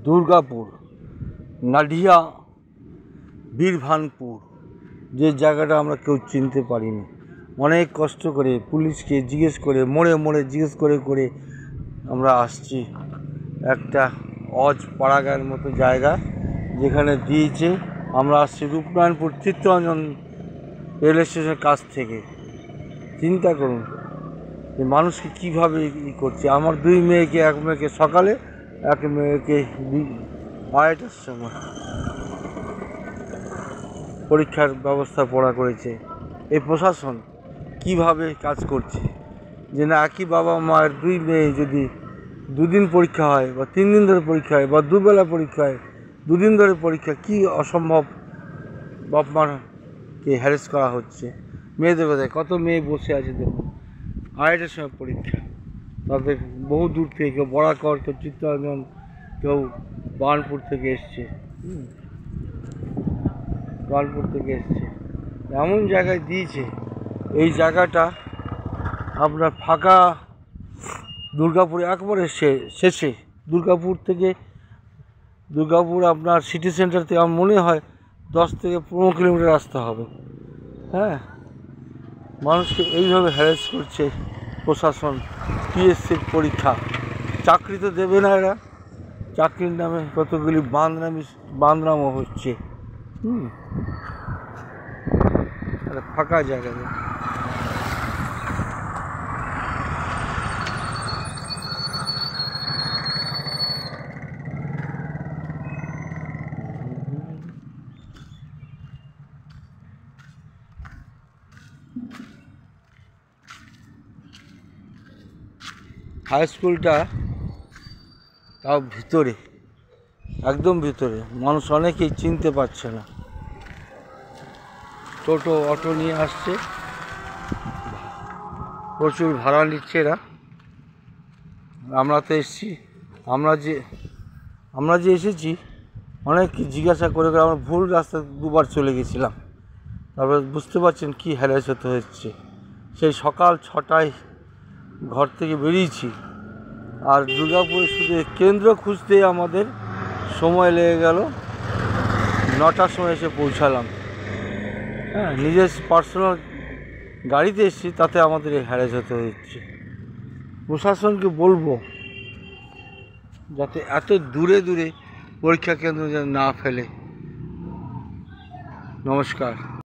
দুর্গাপুর নাডিয়া বীরভানপুর যে জায়গাটা আমরা কেউ চিনতে পারিনি, অনেক কষ্ট করে পুলিশকে জিজ্ঞেস করে মোড়ে মোড়ে জিজ্ঞেস করে করে আমরা আসছি একটা অজ পাড়াগাঁয়ের মতো জায়গা, যেখানে দিয়েছে। আমরা আসছি রূপনারায়ণপুর চিত্তরঞ্জন রেল স্টেশনের কাছ থেকে। চিন্তা করুন যে মানুষকে কীভাবে করছে। আমার দুই মেয়েকে, এক মেয়েকে সকালে, এক মেয়েকে 2:30টার সময় পরীক্ষার ব্যবস্থা পড়া করেছে। এই প্রশাসন কিভাবে কাজ করছে যে না, একই বাবা মায়ের দুই মেয়ে যদি 2 দিন পরীক্ষা হয় বা 3 দিন ধরে পরীক্ষা হয় বা দুবেলা পরীক্ষা হয়, 2 দিন ধরে পরীক্ষা, কি অসম্ভব বাপ মাকে হ্যারেস করা হচ্ছে। মেয়েদের কোথায়, কত মেয়ে বসে আছে দেখুন, 2:30টার সময় পরীক্ষা। তাদের বহু দূর থেকে, কেউ বরাকর, কেউ চিত্তরঞ্জন, কেউ বার্নপুর থেকে এসছে, বার্নপুর থেকে এসছে। এমন জায়গায় দিয়েছে, এই জায়গাটা আপনার ফাঁকা দুর্গাপুরে একবারে শেষে। দুর্গাপুর আপনার সিটি সেন্টার থেকে আমার মনে হয় 10 থেকে 15 কিলোমিটার রাস্তা হবে। হ্যাঁ, মানুষকে এইভাবে হ্যারেস করছে প্রশাসন। পিএসসির পরীক্ষা, চাকরি তো দেবে না এরা, চাকরির নামে কতগুলি বান্দরামো হচ্ছে। ফাঁকা জায়গায় হাই স্কুলটা তাও ভিতরে, একদম ভিতরে, মানুষ অনেকেই চিনতে পারছে না। টোটো অটো নিয়ে আসছে, প্রচুর ভাড়া নিচ্ছে এরা। আমরা তো এসেছি, আমরা যে এসেছি অনেক জিজ্ঞাসা করে করে আমরা ভুল রাস্তা 2বার চলে গেছিলাম। তারপরে বুঝতে পারছেন কী হ্যারাস হতে হচ্ছে। সেই সকাল 6টায় ঘর থেকে বেরিয়েছি, আর দুর্গাপুরে শুধু কেন্দ্র খুঁজতে আমাদের সময় লেগে গেল। 9টার সময় এসে পৌঁছালাম। হ্যাঁ, নিজের পার্সোনাল গাড়িতে এসেছি, তাতে আমাদের এই হ্যারাস হতে হচ্ছে। প্রশাসনকে বলবো যাতে এত দূরে দূরে পরীক্ষা কেন্দ্র যেন না ফেলে। নমস্কার।